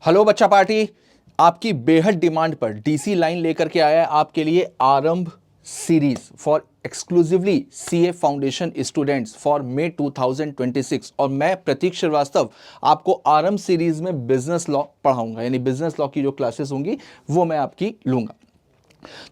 Hello बच्चा party, आपकी बेहद डिमांड पर डीसी लाइन लेकर के आया है आपके लिए Aarambh series for exclusively CA foundation students for May 2026। और मैं प्रतीक श्रीवास्तव आपको आरंभ सीरीज में बिजनेस लॉ पढ़ाऊंगा, यानी बिजनेस लॉ की जो क्लासेस होंगी वो मैं आपकी लूंगा।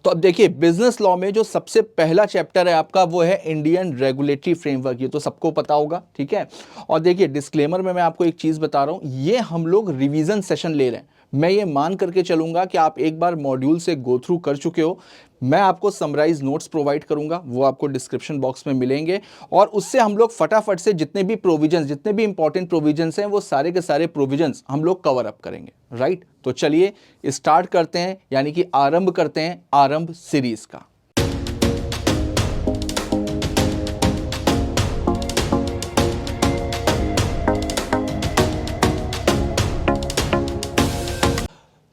तो अब देखिए, बिजनेस लॉ में जो सबसे पहला चैप्टर है आपका वो है इंडियन रेगुलेटरी फ्रेमवर्क। ये तो सबको पता होगा, ठीक है। और देखिए, डिस्क्लेमर में मैं आपको एक चीज बता रहा हूं, ये हम लोग रिवीजन सेशन ले रहे हैं। मैं ये मान करके चलूंगा कि आप एक बार मॉड्यूल से गो थ्रू कर चुके हो। मैं आपको समराइज नोट्स प्रोवाइड करूंगा, वो आपको डिस्क्रिप्शन बॉक्स में मिलेंगे, और उससे हम लोग फटाफट से जितने भी प्रोविजंस, जितने भी इंपॉर्टेंट प्रोविजंस हैं, वो सारे के सारे प्रोविजंस हम लोग कवर अप करेंगे। राइट, तो चलिए स्टार्ट करते हैं, यानी कि आरंभ करते हैं आरंभ सीरीज का।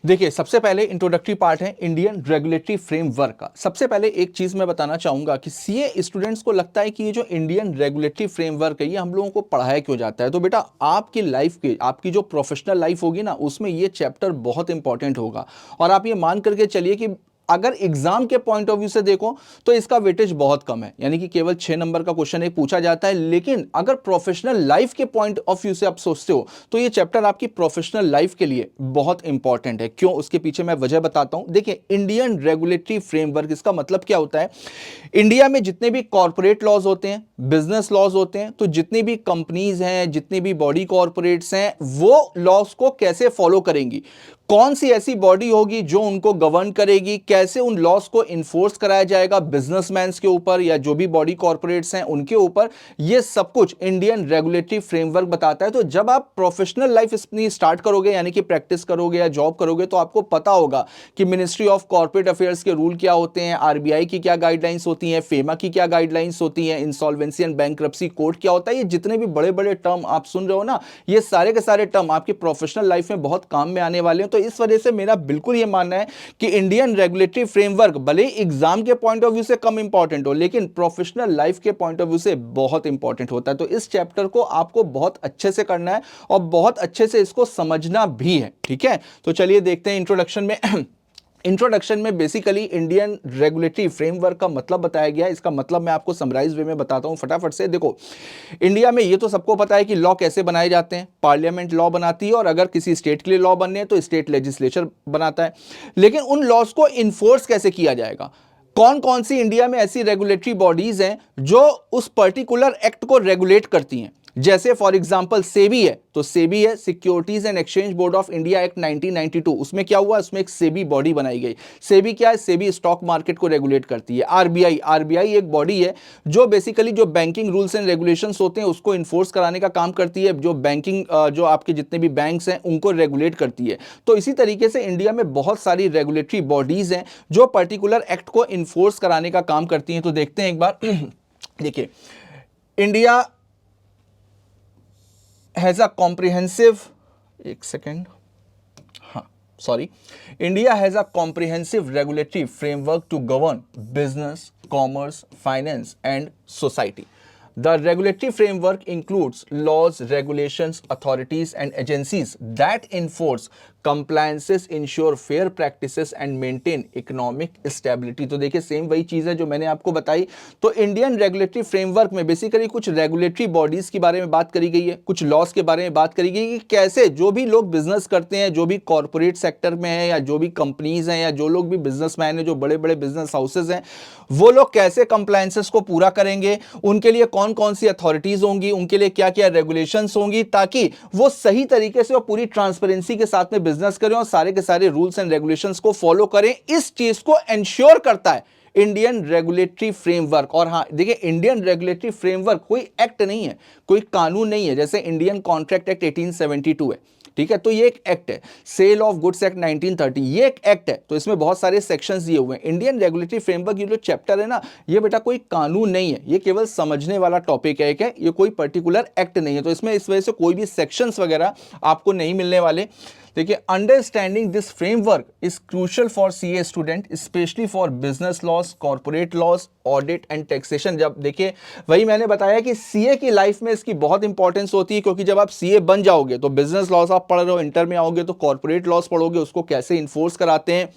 देखिए, सबसे पहले इंट्रोडक्टरी पार्ट है इंडियन रेगुलेटरी फ्रेमवर्क का। सबसे पहले एक चीज मैं बताना चाहूंगा कि सीए स्टूडेंट्स को लगता है कि ये जो इंडियन रेगुलेटरी फ्रेमवर्क है ये हम लोगों को पढ़ाया क्यों जाता है। तो बेटा, आपकी लाइफ की, आपकी जो प्रोफेशनल लाइफ होगी ना, उसमें ये चैप्टर बहुत इंपॉर्टेंट होगा। और आप ये मान करके चलिए कि अगर एग्जाम के पॉइंट ऑफ व्यू से देखो तो इसका वेटेज बहुत कम है, यानी कि केवल 6 नंबर का क्वेश्चन एक पूछा जाता है। लेकिन अगर प्रोफेशनल लाइफ के पॉइंट ऑफ व्यू से आप सोचते हो तो ये चैप्टर आपकी प्रोफेशनल लाइफ के लिए बहुत इंपॉर्टेंट है। क्यों, उसके पीछे मैं वजह बताता हूं। देखिए, इंडियन रेगुलेटरी फ्रेमवर्क, इसका मतलब क्या होता है। इंडिया में जितने भी कॉर्पोरेट लॉज होते हैं, बिजनेस लॉज होते हैं, तो जितनी भी कंपनीज हैं, जितनी भी बॉडी कॉर्पोरेट्स हैं, वो लॉज को कैसे फॉलो करेंगी, कौन सी ऐसी बॉडी होगी जो उनको गवर्न करेगी, कैसे उन लॉस को इन्फोर्स कराया जाएगा बिजनेसमैन के ऊपर या जो भी बॉडी कॉर्पोरेट्स हैं उनके ऊपर, ये सब कुछ इंडियन रेगुलेटरी फ्रेमवर्क बताता है। तो जब आप प्रोफेशनल लाइफ अपनी स्टार्ट करोगे, यानी कि प्रैक्टिस करोगे या जॉब करोगे, तो आपको पता होगा कि मिनिस्ट्री ऑफ कॉर्पोरेट अफेयर्स के रूल क्या होते हैं, आरबीआई की क्या गाइडलाइंस होती हैं, फेमा की क्या गाइडलाइंस होती हैं, इंसॉल्वेंसी एंड बैंक्रप्सी कोड क्या होता है। ये जितने भी बड़े बड़े टर्म आप सुन रहे हो ना, ये सारे के सारे टर्म आपकी प्रोफेशनल लाइफ में बहुत काम में आने वाले हैं। तो इस वजह से मेरा बिल्कुल यह मानना है कि इंडियन रेगुलेटरी फ्रेमवर्क भले ही एग्जाम के पॉइंट ऑफ व्यू से कम इंपॉर्टेंट हो, लेकिन प्रोफेशनल लाइफ के पॉइंट ऑफ व्यू से बहुत इंपॉर्टेंट होता है। तो इस चैप्टर को आपको बहुत अच्छे से करना है और बहुत अच्छे से इसको समझना भी है, ठीक है। तो चलिए देखते हैं इंट्रोडक्शन में। इंट्रोडक्शन में बेसिकली इंडियन रेगुलेटरी फ्रेमवर्क का मतलब बताया गया है। इसका मतलब मैं आपको समराइज वे में बताता हूं फटाफट से। देखो, इंडिया में ये तो सबको पता है कि लॉ कैसे बनाए जाते हैं। पार्लियामेंट लॉ बनाती है, और अगर किसी स्टेट के लिए लॉ बनने हैं तो स्टेट लेजिस्लेचर बनाता है। लेकिन उन लॉज को इन्फोर्स कैसे किया जाएगा, कौन कौन सी इंडिया में ऐसी रेगुलेटरी बॉडीज हैं जो उस पर्टिकुलर एक्ट को रेगुलेट करती हैं। जैसे फॉर एग्जांपल सेबी है, तो सेबी है securities and exchange board of India act 1992। उसमें क्या हुआ, उसमें एक सेबी बॉडी बनाई गई। सेबी क्या है, सेबी स्टॉक मार्केट को रेगुलेट करती है। आरबीआई, आरबीआई एक बॉडी है जो बेसिकली जो बैंकिंग रूल्स एंड रेगुलेशंस होते हैं उसको इन्फोर्स कराने का काम करती है, जो बैंकिंग जो आपके जितने भी बैंक्स हैं उनको रेगुलेट करती है। तो इसी तरीके से इंडिया में बहुत सारी रेगुलेटरी बॉडीज हैं जो पर्टिकुलर एक्ट को इन्फोर्स कराने का काम करती हैं। तो देखते हैं एक बार। देखिए, इंडिया has a comprehensive, एक सेकेंड, हाँ sorry, India has a comprehensive regulatory framework to govern business, commerce, finance and society. The regulatory framework includes laws, regulations, authorities and agencies that enforce compliances, ensure fair practices and maintain economic stability. तो देखिए, same वही चीज़ है जो मैंने आपको बताई। तो Indian regulatory framework में बेसिकली कुछ रेगुलेटरी बॉडीज़ के बारे में बात करी गई है, कुछ लॉज के बारे में बात करी गई है कि कैसे जो भी लोग बिजनेस करते हैं, जो भी कॉर्पोरेट सेक्टर में है या जो भी कंपनीज हैं या जो लोग भी बिजनेसमैन हैं, जो बड़े बड़े बिजनेस हाउसेज हैं, वो लोग कैसे कंप्लायंसेस को पूरा करेंगे, उनके लिए कौन कौन सी अथॉरिटीज होंगी, उनके लिए क्या क्या रेगुलेशंस होंगी, ताकि वो सही तरीके से और पूरी ट्रांसपेरेंसी के साथ में बिजनेस करें और सारे के सारे रूल्स एंड रेगुलेशंस को फॉलो करें। इस चीज को एंश्योर करता है इंडियन रेगुलेटरी फ्रेमवर्क। और हाँ देखिए, इंडियन रेगुलेटरी फ्रेमवर्क कोई एक्ट नहीं है, कोई कानून नहीं है। जैसे इंडियन कॉन्ट्रैक्ट एक्ट 1872 है, ठीक है, तो ये एक एक्ट है। सेल ऑफ गुड्स एक्ट 1930, ये एक एक्ट है। तो इसमें बहुत सारे सेक्शंस दिए हुए हैं। इंडियन रेगुलेटरी फ्रेमवर्क ये जो चैप्टर है ना, ये बेटा कोई कानून नहीं है, ये केवल समझने वाला टॉपिक है, ये कोई पर्टिकुलर एक्ट नहीं है। तो इसमें इस वजह से कोई भी सेक्शंस वगैरह आपको नहीं मिलने वाले। देखिए, understanding this framework is crucial for CA student, specially for business loss, corporate loss, audit and taxation. जब देखिए, वही मैंने बताया कि सीए की लाइफ में इसकी बहुत इंपॉर्टेंस होती है, क्योंकि जब आप सीए बन जाओगे तो बिजनेस लॉस आप पढ़ रहे हो, इंटर में आओगे तो कॉर्पोरेट लॉस पढ़ोगे, उसको कैसे इन्फोर्स कराते हैं,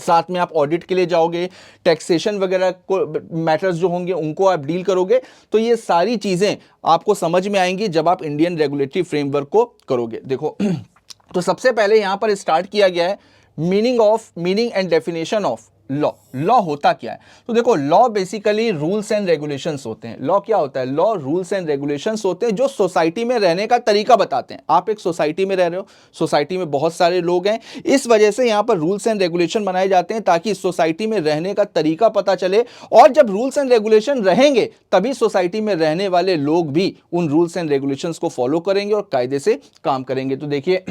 साथ में आप ऑडिट के लिए जाओगे, टैक्सेशन वगैरह को मैटर्स जो होंगे उनको आप डील करोगे। तो ये सारी चीजें आपको समझ में आएंगी जब आप इंडियन रेगुलेटरी फ्रेमवर्क को करोगे। देखो तो सबसे पहले यहां पर स्टार्ट किया गया है meaning and definition of law. Law होता क्या है? तो देखो, law basically rules and regulations होते हैं। लॉ क्या होता है? लॉ रूल्स एंड रेगुलेशंस होते हैं जो सोसाइटी में रहने का तरीका बताते हैं। आप एक सोसाइटी में रह रहे हो, सोसाइटी में बहुत सारे लोग हैं, इस वजह से यहां पर रूल्स एंड रेगुलेशन बनाए जाते हैं ताकि सोसाइटी में रहने का तरीका पता चले। और जब रूल्स एंड रेगुलेशन रहेंगे तभी सोसाइटी में रहने वाले लोग भी उन रूल्स एंड रेगुलेशंस को फॉलो करेंगे और कायदे से काम करेंगे। तो देखिए,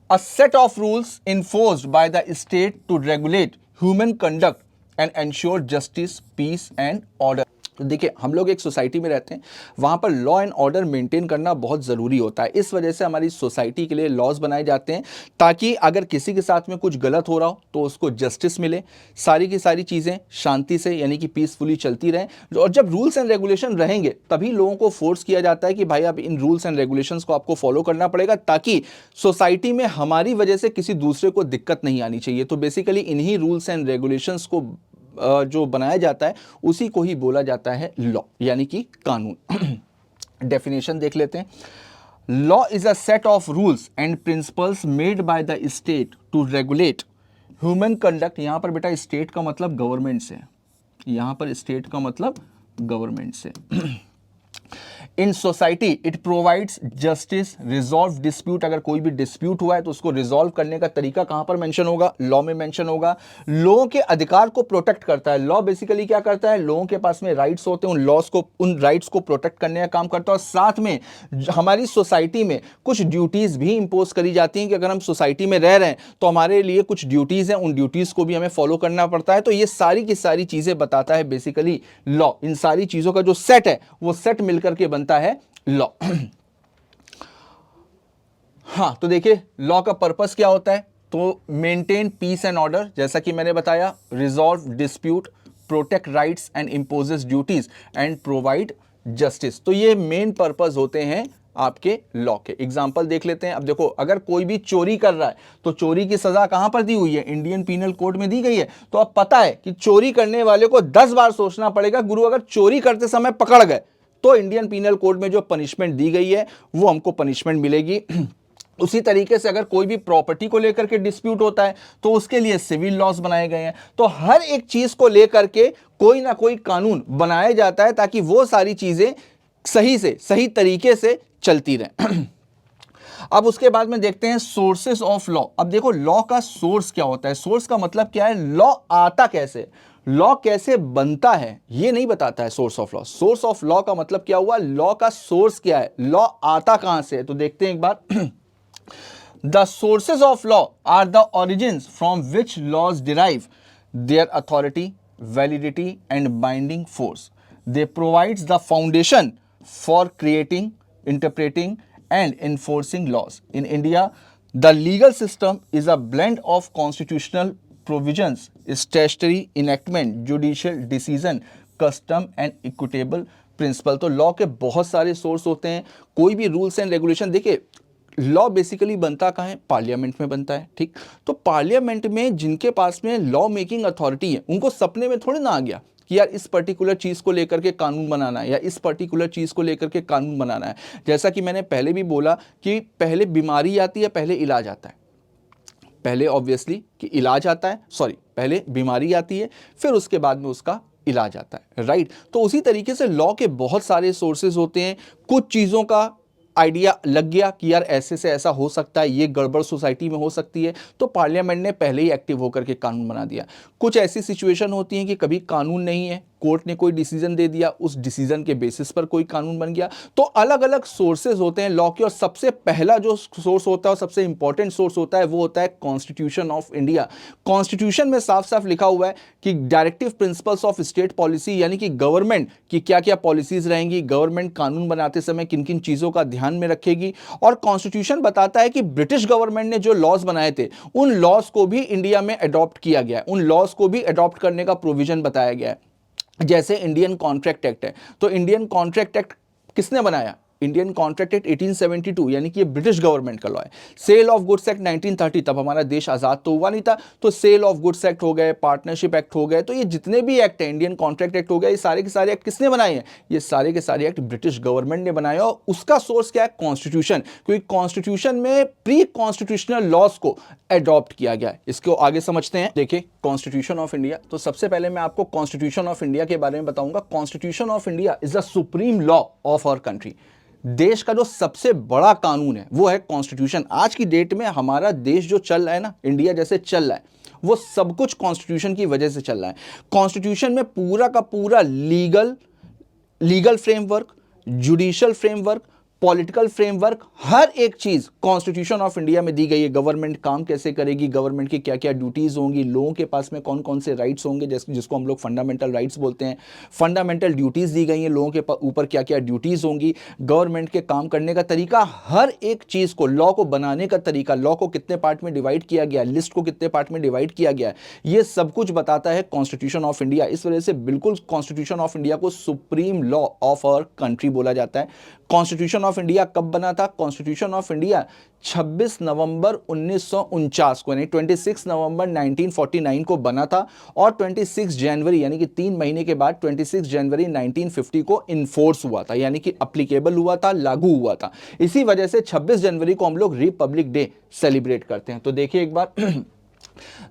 a set of rules enforced by the state to regulate human conduct and ensure justice, peace and order। तो देखिए, हम लोग एक सोसाइटी में रहते हैं, वहाँ पर लॉ एंड ऑर्डर मेंटेन करना बहुत ज़रूरी होता है। इस वजह से हमारी सोसाइटी के लिए लॉज बनाए जाते हैं ताकि अगर किसी के साथ में कुछ गलत हो रहा हो तो उसको जस्टिस मिले, सारी की सारी चीज़ें शांति से यानी कि पीसफुली चलती रहें। और जब रूल्स एंड रेगुलेशन रहेंगे तभी लोगों को फोर्स किया जाता है कि भाई अब इन रूल्स एंड रेगुलेशंस को आपको फॉलो करना पड़ेगा ताकि सोसाइटी में हमारी वजह से किसी दूसरे को दिक्कत नहीं आनी चाहिए। तो बेसिकली इन्हीं रूल्स एंड रेगुलेशंस को जो बनाया जाता है उसी को ही बोला जाता है लॉ, यानी कि कानून। डेफिनेशन देख लेते हैं। Law is a set of rules and principles made by the state to regulate human conduct. यहां पर बेटा स्टेट का मतलब गवर्नमेंट से, यहां पर स्टेट का मतलब गवर्नमेंट से। In society it provides justice, resolve dispute. अगर कोई भी डिस्प्यूट हुआ है तो उसको रिजॉल्व करने का तरीका कहां पर मेंशन होगा? लॉ में मेंशन होगा। लोगों के अधिकार को प्रोटेक्ट करता है। लॉ बेसिकली क्या करता है? लोगों के पास में राइट्स होते हैं, उन लॉस को, उन राइट्स को प्रोटेक्ट करने का काम करता है। और साथ में हमारी सोसाइटी में कुछ ड्यूटीज भी इंपोज करी जाती हैं कि अगर हम सोसाइटी में रह रहे हैं तो हमारे लिए कुछ ड्यूटीज हैं, उन ड्यूटीज को भी हमें फॉलो करना पड़ता है। तो ये सारी की सारी चीजें बताता है बेसिकली लॉ। इन सारी चीजों का जो सेट है वो सेट मिलकर के बनता है लॉ। हाँ, तो देखिए लॉ का पर्पस क्या होता है? तो मेंटेन पीस एंड ऑर्डर, जैसा कि मैंने बताया, resolve dispute, protect rights and imposes duties and provide justice. तो ये मेन पर्पस होते हैं आपके लॉ के। एग्जाम्पल देख लेते हैं। अब देखो, अगर कोई भी चोरी कर रहा है तो चोरी की सजा कहां पर दी हुई है? इंडियन पीनल कोड में दी गई है। तो अब पता है कि चोरी करने वाले को 10 बार सोचना पड़ेगा। गुरु अगर चोरी करते समय पकड़ गए तो इंडियन पीनल कोड में जो पनिशमेंट दी गई है वो हमको पनिशमेंट मिलेगी। उसी तरीके से अगर कोई भी प्रॉपर्टी को लेकर के डिस्प्यूट होता है तो उसके लिए सिविल लॉस बनाए गए हैं। तो हर एक चीज को लेकर के कोई ना कोई कानून बनाया जाता है ताकि वो सारी चीजें सही तरीके से चलती रहें। अब उसके बाद में देखते हैं सोर्सेस ऑफ लॉ। अब देखो, लॉ का सोर्स क्या होता है? सोर्स का मतलब क्या है? लॉ आता कैसे, लॉ कैसे बनता है, ये नहीं बताता है source of law. Source of law का मतलब क्या हुआ? लॉ का सोर्स क्या है, लॉ आता कहां से है। तो देखते हैं एक बार। The sources of law are the origins from which laws derive their authority, validity and binding force. They provides the foundation for creating, interpreting and enforcing laws. In India, the legal system is a blend of constitutional provisions, statutory enactment, judicial decision, custom and equitable principle। तो law के बहुत सारे source होते हैं। कोई भी rules and regulation, देखिए law basically बनता कहाँ है? पार्लियामेंट में बनता है, ठीक। तो पार्लियामेंट में जिनके पास में लॉ मेकिंग अथॉरिटी है उनको सपने में थोड़ी ना आ गया कि यार इस पर्टिकुलर चीज़ को लेकर के कानून बनाना है या इस पर्टिकुलर चीज़ को लेकर के कानून बनाना है। जैसा कि मैंने पहले भी बोला कि पहले बीमारी आती है, पहले इलाज आता है। पहले ऑब्वियसली कि इलाज आता है, सॉरी, पहले बीमारी आती है फिर उसके बाद में उसका इलाज आता है, राइट। तो उसी तरीके से लॉ के बहुत सारे सोर्सेज होते हैं। कुछ चीज़ों का आइडिया लग गया कि यार ऐसे से ऐसा हो सकता है, ये गड़बड़ सोसाइटी में हो सकती है, तो पार्लियामेंट ने पहले ही एक्टिव होकर के कानून बना दिया। कुछ ऐसी सिचुएशन होती हैं कि कभी कानून नहीं है, कोर्ट ने कोई डिसीजन दे दिया, उस डिसीजन के बेसिस पर कोई कानून बन गया। तो अलग अलग सोर्सेज होते हैं लॉ के, और सबसे पहला जो सोर्स होता है और सबसे इंपॉर्टेंट सोर्स होता है वो होता है कॉन्स्टिट्यूशन ऑफ इंडिया। कॉन्स्टिट्यूशन में साफ साफ लिखा हुआ है कि directive principles of state policy, यानी कि गवर्नमेंट की क्या क्या पॉलिसीज रहेंगी, गवर्नमेंट कानून बनाते समय किन किन चीजों का ध्यान में रखेगी। और कॉन्स्टिट्यूशन बताता है कि ब्रिटिश गवर्नमेंट ने जो लॉज बनाए थे उन लॉज को भी इंडिया में अडॉप्ट किया गया है, उन लॉज को भी अडॉप्ट करने का प्रोविजन बताया गया है। जैसे इंडियन कॉन्ट्रैक्ट एक्ट है, तो इंडियन कॉन्ट्रैक्ट एक्ट किसने बनाया? इंडियन कॉन्ट्रैक्ट एक्ट 1872, यानी कि ये ब्रिटिश गवर्नमेंट का लॉ है। सेल ऑफ गुड्स एक्ट 1930, तब हमारा देश आजाद तो हुआ नहीं था, तो सेल ऑफ गुड्स एक्ट हो गए, पार्टनरशिप एक्ट हो गए, तो ये जितने भी एक्ट है, इंडियन कॉन्ट्रैक्ट एक्ट हो गया, ये सारे के सारे एक्ट किसने बनाए हैं? ये सारे के सारे एक्ट ब्रिटिश गवर्नमेंट ने बनाए, और उसका सोर्स क्या है? कॉन्स्टिट्यूशन, क्योंकि कॉन्स्टिट्यूशन में प्री कॉन्स्टिट्यूशनल लॉज को अडॉप्ट किया गया है। इसको आगे समझते हैं। देखिए कॉन्स्टिट्यूशन ऑफ इंडिया, तो सबसे पहले मैं आपको कॉन्स्टिट्यूशन ऑफ इंडिया के बारे में बताऊंगा। Constitution of India is the supreme law of our country. देश का जो सबसे बड़ा कानून है वो है कॉन्स्टिट्यूशन। आज की डेट में हमारा देश जो चल रहा है ना, इंडिया जैसे चल रहा है, वो सब कुछ कॉन्स्टिट्यूशन की वजह से चल रहा है। कॉन्स्टिट्यूशन में पूरा का पूरा legal framework, judicial framework, political framework, हर एक चीज कॉन्स्टिट्यूशन ऑफ इंडिया में दी गई है। गवर्नमेंट काम कैसे करेगी, गवर्नमेंट की क्या क्या ड्यूटीज होंगी, लोगों के पास में कौन कौन से राइट्स होंगे, जिसको हम लोग फंडामेंटल राइट्स बोलते हैं, फंडामेंटल ड्यूटीज दी गई हैं, लोगों के ऊपर क्या क्या ड्यूटीज होंगी, गवर्नमेंट के काम करने का तरीका, हर एक चीज को, लॉ को बनाने का तरीका, लॉ को कितने पार्ट में डिवाइड किया गया, लिस्ट को कितने पार्ट में डिवाइड किया गया, ये सब कुछ बताता है कॉन्स्टिट्यूशन ऑफ इंडिया। इस वजह से बिल्कुल कॉन्स्टिट्यूशन ऑफ इंडिया को supreme law of our country बोला जाता है। कॉन्स्टिट्यूशन ऑफ इंडिया कब बना था? कॉन्स्टिट्यूशन ऑफ इंडिया 26 नवंबर 1949 को, यानी 26 नवंबर 1949 को बना था, और 26 जनवरी यानी कि 3 महीने के बाद 26 जनवरी 1950 को इन्फोर्स हुआ था, यानी कि अप्लीकेबल हुआ था, लागू हुआ था। इसी वजह से 26 जनवरी को हम लोग रिपब्लिक डे सेलिब्रेट करते हैं। तो देखिए एक बार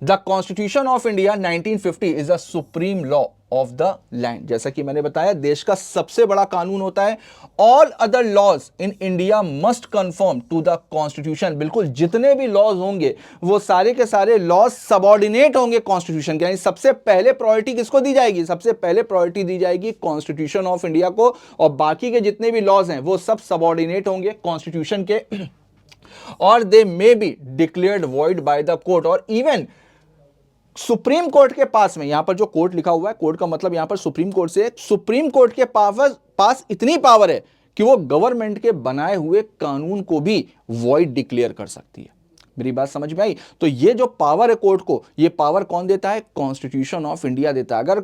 the constitution of India 1950 is the supreme law of the land. जैसा कि मैंने बताया, देश का सबसे बड़ा कानून होता है। All other laws in India must conform to the constitution. बिल्कुल जितने भी लॉज होंगे वो सारे के सारे लॉज सबऑर्डिनेट होंगे कॉन्स्टिट्यूशन के, यानी सबसे पहले प्रायोरिटी किसको दी जाएगी? सबसे पहले प्रायोरिटी दी जाएगी कॉन्स्टिट्यूशन ऑफ इंडिया को, और बाकी के जितने भी लॉज हैं वो सब सबऑर्डिनेट होंगे कॉन्स्टिट्यूशन के, और they may be declared void by the court. और इवन सुप्रीम कोर्ट के पास में, यहां पर जो कोर्ट लिखा हुआ है, कोर्ट का मतलब यहां पर सुप्रीम कोर्ट से, सुप्रीम कोर्ट के पास इतनी पावर है कि वो गवर्नमेंट के बनाए हुए कानून को भी वॉइड डिक्लेयर कर सकती है। मेरी बात समझ में आई? तो ये जो पावर है कोर्ट को, ये पावर कौन देता है? कॉन्स्टिट्यूशन ऑफ इंडिया देता है। अगर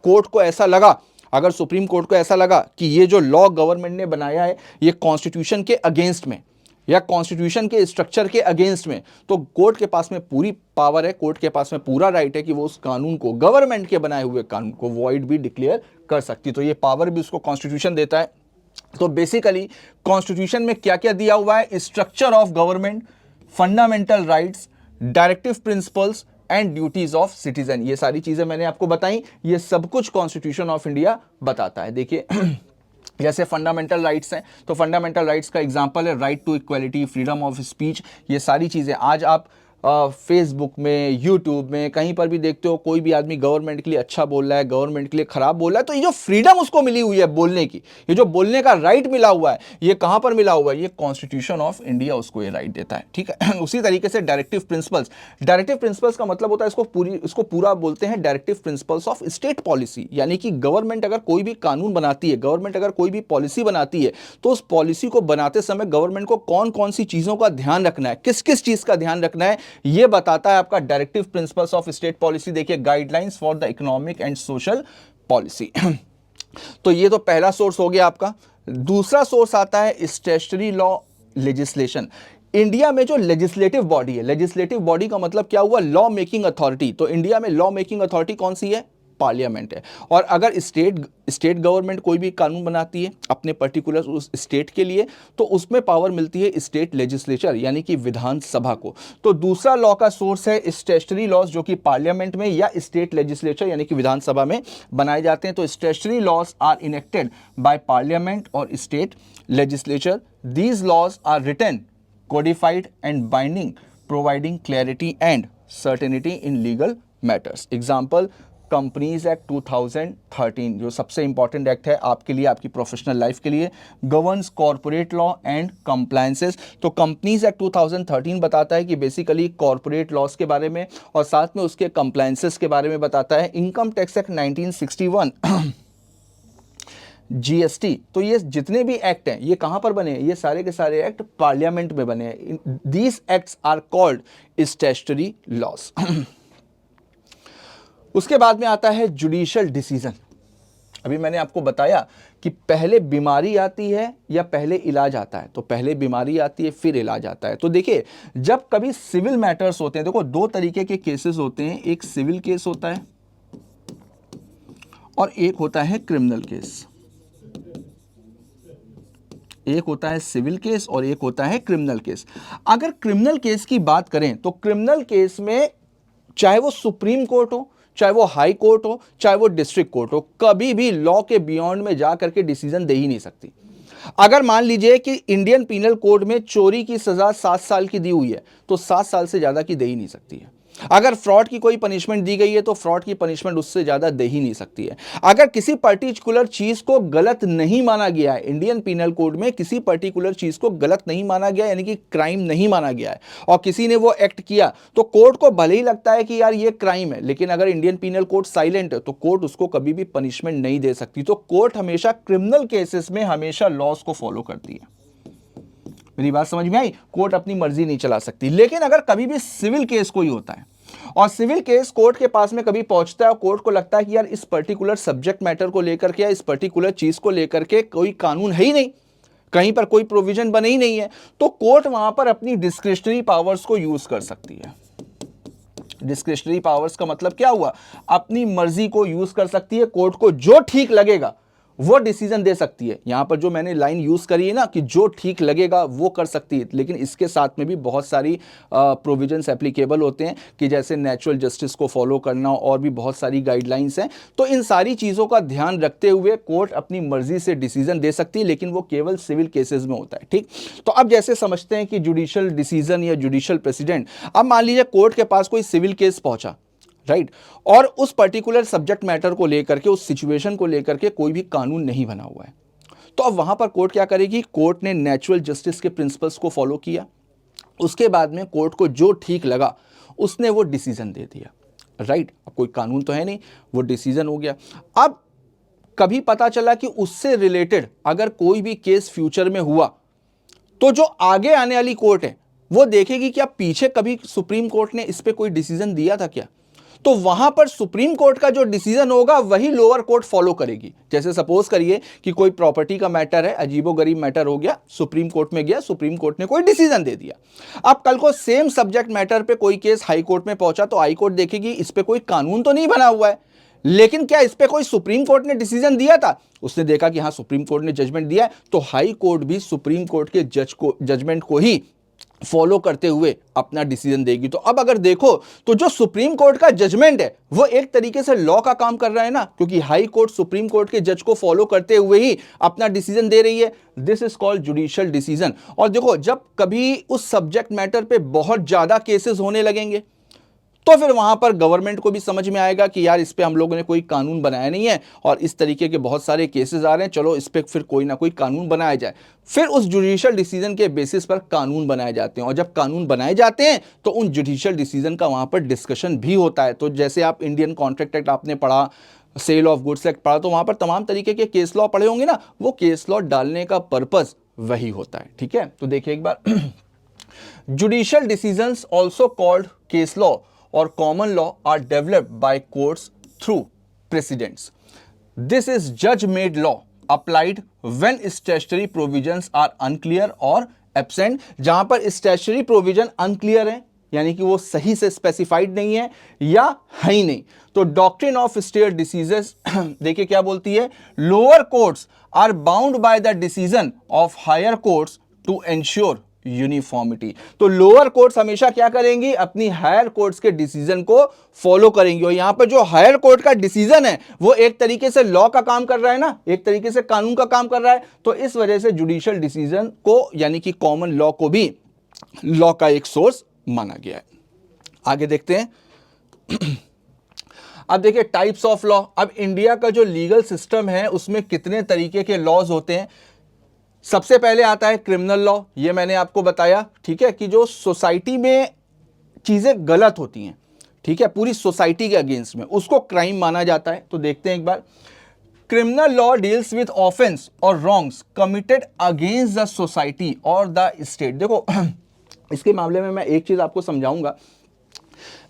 कोर्ट को ऐसा लगा, अगर सुप्रीम कोर्ट को ऐसा लगा कि ये जो लॉ गवर्नमेंट ने बनाया है ये कॉन्स्टिट्यूशन के अगेंस्ट में या कॉन्स्टिट्यूशन के स्ट्रक्चर के अगेंस्ट में, तो कोर्ट के पास में पूरी पावर है, कोर्ट के पास में पूरा राइट है कि वो उस कानून को, गवर्नमेंट के बनाए हुए कानून को वॉइड भी डिक्लेयर कर सकती। तो ये पावर भी उसको कॉन्स्टिट्यूशन देता है। तो बेसिकली कॉन्स्टिट्यूशन में क्या क्या दिया हुआ है? Structure of government, fundamental rights, directive principles and duties of citizen, ये सारी चीजें मैंने आपको बताई। ये सब कुछ कॉन्स्टिट्यूशन ऑफ इंडिया बताता है। देखिए जैसे फंडामेंटल राइट्स हैं, तो फंडामेंटल राइट्स का एग्जांपल है right to equality, freedom of speech. ये सारी चीज़ें आज आप फेसबुक में, यूट्यूब में, कहीं पर भी देखते हो, कोई भी आदमी गवर्नमेंट के लिए अच्छा बोल रहा है, गवर्नमेंट के लिए खराब बोल रहा है, तो ये जो फ्रीडम उसको मिली हुई है बोलने की, ये जो बोलने का राइट मिला हुआ है, ये कहां पर मिला हुआ है? ये कॉन्स्टिट्यूशन ऑफ इंडिया उसको ये राइट देता है। ठीक है। उसी तरीके से डायरेक्टिव प्रिंसिपल्स, डायरेक्टिव प्रिंसिपल्स का मतलब होता है, इसको पूरा बोलते हैं directive principles of state policy, यानी कि गवर्नमेंट अगर कोई भी कानून बनाती है, गवर्नमेंट अगर कोई भी पॉलिसी बनाती है, तो उस पॉलिसी को बनाते समय गवर्नमेंट को कौन कौन सी चीजों का ध्यान रखना है, किस किस चीज का ध्यान रखना है, ये बताता है आपका directive principles of state policy. देखिए guidelines for the economic and social policy. तो ये तो पहला सोर्स हो गया आपका। दूसरा सोर्स आता है स्टैट्यूटरी लॉ लेजिस्लेशन। इंडिया में जो लेजिस्लेटिव बॉडी है, लेजिस्लेटिव बॉडी का मतलब क्या हुआ? Law making authority. तो इंडिया में लॉ मेकिंग अथॉरिटी कौन सी है? पार्लियामेंट है। और अगर स्टेट गवर्नमेंट कोई भी कानून बनाती है अपने पर्टिकुलर उस स्टेट के लिए, तो उसमें पावर मिलती है स्टेट लेजिस्लेचर यानी कि विधानसभा को। तो दूसरा लॉ का सोर्स है स्टैट्यूटरी लॉज, जो कि पार्लियामेंट में या स्टेट लेजिस्लेचर यानी कि विधानसभा में बनाए जाते हैं। तो statutory laws are enacted by parliament और state legislature. These laws are written, codified and binding, providing clarity and certainty in legal matters. Example, companies act 2013, जो सबसे इंपॉर्टेंट एक्ट है आपके लिए, आपकी प्रोफेशनल लाइफ के लिए, governs corporate law and compliances. तो कंपनीज एक्ट 2013 बताता है कि बेसिकली कॉर्पोरेट लॉस के बारे में और साथ में उसके कंप्लायंसेस के बारे में बताता है। Income tax act 1961 GST. तो ये जितने भी एक्ट हैं ये कहां पर बने हैं? ये सारे के सारे एक्ट पार्लियामेंट में बने हैं। These acts are called statutory laws. उसके बाद में आता है जुडिशियल डिसीजन। अभी मैंने आपको बताया कि पहले बीमारी आती है या पहले इलाज आता है, तो पहले बीमारी आती है फिर इलाज आता है। तो देखिए जब कभी सिविल मैटर्स होते हैं, देखो दो तरीके के केसेस होते हैं, एक सिविल केस होता है और एक होता है क्रिमिनल केस। एक होता है सिविल केस और एक होता है क्रिमिनल केस। अगर क्रिमिनल केस की बात करें तो क्रिमिनल केस में चाहे वो सुप्रीम कोर्ट हो, चाहे वो हाई कोर्ट हो, चाहे वो डिस्ट्रिक्ट कोर्ट हो, कभी भी लॉ के बियॉन्ड में जा करके डिसीजन दे ही नहीं सकती। अगर मान लीजिए कि इंडियन पीनल कोड में चोरी की सजा 7 साल की दी हुई है तो 7 साल से ज्यादा की दे ही नहीं सकती है। अगर फ्रॉड की कोई पनिशमेंट दी गई है तो फ्रॉड की पनिशमेंट उससे ज्यादा दे ही नहीं सकती है। अगर किसी पर्टिकुलर चीज को गलत नहीं माना गया है, इंडियन पीनल कोड में किसी पर्टिकुलर चीज को गलत नहीं माना गया यानी कि क्राइम नहीं माना गया है और किसी ने वो एक्ट किया तो कोर्ट को भले ही लगता है कि यार ये क्राइम है, लेकिन अगर इंडियन पीनल कोड साइलेंट है तो कोर्ट उसको कभी भी पनिशमेंट नहीं दे सकती। तो कोर्ट हमेशा क्रिमिनल केसेस में हमेशा लॉस को फॉलो करती है। मेरी बात समझ में आई? कोर्ट अपनी मर्जी नहीं चला सकती। लेकिन अगर कभी भी सिविल केस कोई होता है और सिविल केस कोर्ट के पास में कभी पहुंचता है और कोर्ट को लगता है कि यार इस पर्टिकुलर सब्जेक्ट मैटर को लेकर के या इस पर्टिकुलर चीज को लेकर के कोई कानून है ही नहीं, कहीं पर कोई प्रोविजन बने ही नहीं है, तो कोर्ट वहां पर अपनी डिस्क्रिशनरी पावर्स को यूज कर सकती है। डिस्क्रिशनरी पावर्स का मतलब क्या हुआ? अपनी मर्जी को यूज कर सकती है, कोर्ट को जो ठीक लगेगा वो डिसीजन दे सकती है। यहां पर जो मैंने लाइन यूज करी है ना कि जो ठीक लगेगा वो कर सकती है, लेकिन इसके साथ में भी बहुत सारी प्रोविजंस एप्लीकेबल होते हैं कि जैसे नेचुरल जस्टिस को फॉलो करना और भी बहुत सारी गाइडलाइंस हैं। तो इन सारी चीजों का ध्यान रखते हुए कोर्ट अपनी मर्जी से डिसीजन दे सकती है, लेकिन वो केवल सिविल केसेस में होता है। ठीक, तो अब जैसे समझते हैं कि जुडिशियल डिसीजन या जुडिशियल प्रेसिडेंट, अब मान लीजिए कोर्ट के पास कोई सिविल केस पहुंचा, राइट, और उस पर्टिकुलर सब्जेक्ट मैटर को लेकर के, उस सिचुएशन को लेकर के कोई भी कानून नहीं बना हुआ है, तो अब वहां पर कोर्ट क्या करेगी? कोर्ट ने नेचुरल जस्टिस के प्रिंसिपल्स को फॉलो किया, उसके बाद में कोर्ट को जो ठीक लगा उसने वो डिसीजन दे दिया, राइट। अब कोई कानून तो है नहीं, वो डिसीजन हो गया। अब कभी पता चला कि उससे रिलेटेड अगर कोई भी केस फ्यूचर में हुआ तो जो आगे आने वाली कोर्ट है वो देखेगी कि अब पीछे कभी सुप्रीम कोर्ट ने इस पे कोई डिसीजन दिया था क्या, तो वहां पर सुप्रीम कोर्ट का जो डिसीजन होगा वही लोअर कोर्ट फॉलो करेगी। जैसे सपोज करिए कि कोई प्रॉपर्टी का मैटर है, अजीबोगरीब मैटर हो गया, सुप्रीम कोर्ट में गया, सुप्रीम कोर्ट ने कोई डिसीजन दे दिया। अब कल को सेम सब्जेक्ट मैटर पे कोई केस हाई कोर्ट में पहुंचा तो हाई कोर्ट देखेगी इस पे कोई कानून तो नहीं बना हुआ है, लेकिन क्या इस पे कोई सुप्रीम कोर्ट ने डिसीजन दिया था? उसने देखा कि हाँ सुप्रीम कोर्ट ने जजमेंट दिया है, तो हाई कोर्ट भी सुप्रीम कोर्ट के जजमेंट को ही फॉलो करते हुए अपना डिसीजन देगी। तो अब अगर देखो तो जो सुप्रीम कोर्ट का जजमेंट है वो एक तरीके से लॉ का काम कर रहा है ना, क्योंकि हाई कोर्ट सुप्रीम कोर्ट के जज को फॉलो करते हुए ही अपना डिसीजन दे रही है। This is called judicial decision. और देखो जब कभी उस सब्जेक्ट मैटर पे बहुत ज्यादा केसेस होने लगेंगे तो फिर वहां पर गवर्नमेंट को भी समझ में आएगा कि यार इस पे हम लोगों ने कोई कानून बनाया नहीं है और इस तरीके के बहुत सारे केसेस आ रहे हैं, चलो इस पे फिर कोई ना कोई कानून बनाया जाए। फिर उस जुडिशियल डिसीजन के बेसिस पर कानून बनाए जाते हैं, और जब कानून बनाए जाते हैं तो उन जुडिशियल डिसीजन का वहां पर डिस्कशन भी होता है। तो जैसे आप इंडियन कॉन्ट्रैक्ट एक्ट आपने पढ़ा, सेल ऑफ गुड्स एक्ट पढ़ा, तो वहां पर तमाम तरीके के केस लॉ पढ़े होंगे ना, वो केस लॉ डालने का पर्पज वही होता है। ठीक है, तो देखिए एक बार judicial decisions also called case law or common law are developed by courts through precedents. This is judge-made law applied when statutory provisions are unclear or absent. जहां पर statutory provision unclear है यानी कि वो सही से स्पेसिफाइड नहीं है या है ही नहीं, तो डॉक्ट्रिन ऑफ स्टेट डिसीजेस देखिए क्या बोलती है, lower courts are bound by the decision of higher courts to ensure uniformity. तो लोअर कोर्ट्स हमेशा क्या करेंगी? अपनी हायर कोर्ट्स के डिसीजन को फॉलो करेंगी। और यहां पर जो हायर कोर्ट का डिसीजन है वो एक तरीके से लॉ का काम कर रहा है ना, एक तरीके से कानून का काम कर रहा है, तो इस वजह से जुडिशियल डिसीजन को यानी कि कॉमन लॉ को भी लॉ का एक सोर्स माना गया है। आगे देखते हैं। अब देखिए टाइप्स ऑफ लॉ, अब इंडिया का जो लीगल सिस्टम है उसमें कितने तरीके के लॉज होते हैं। सबसे पहले आता है क्रिमिनल लॉ, ये मैंने आपको बताया, ठीक है, कि जो सोसाइटी में चीजें गलत होती हैं, ठीक है, पूरी सोसाइटी के अगेंस्ट में, उसको क्राइम माना जाता है। तो देखते हैं एक बार, criminal law deals with offence और wrongs committed against the society और द स्टेट। देखो इसके मामले में मैं एक चीज आपको समझाऊंगा।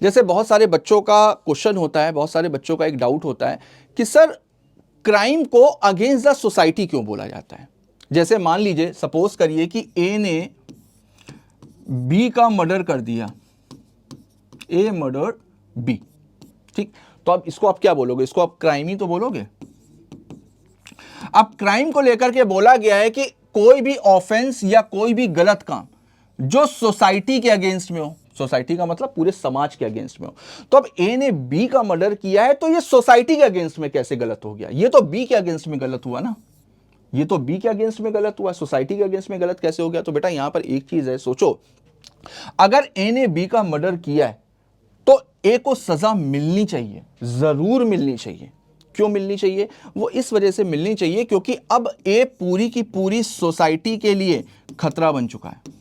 जैसे बहुत सारे बच्चों का क्वेश्चन होता है, बहुत सारे बच्चों का एक डाउट होता है कि सर क्राइम को अगेंस्ट द सोसाइटी क्यों बोला जाता है। जैसे मान लीजिए, सपोज करिए कि ए ने बी का मर्डर कर दिया, ए मर्डर बी, ठीक, तो अब इसको आप क्या बोलोगे, इसको आप क्राइम ही तो बोलोगे। अब क्राइम को लेकर के बोला गया है कि कोई भी ऑफेंस या कोई भी गलत काम जो सोसाइटी के अगेंस्ट में हो, सोसाइटी का मतलब पूरे समाज के अगेंस्ट में हो। तो अब ए ने बी का मर्डर किया है, तो ये सोसाइटी के अगेंस्ट में कैसे गलत हो गया, ये तो बी के अगेंस्ट में गलत हुआ ना, ये तो बी के अगेंस्ट में गलत हुआ, सोसाइटी के अगेंस्ट में गलत कैसे हो गया। तो बेटा यहां पर एक चीज है, सोचो, अगर ए ने बी का मर्डर किया है तो ए को सजा मिलनी चाहिए, जरूर मिलनी चाहिए। क्यों मिलनी चाहिए, वो इस वजह से मिलनी चाहिए क्योंकि अब ए पूरी की पूरी सोसाइटी के लिए खतरा बन चुका है।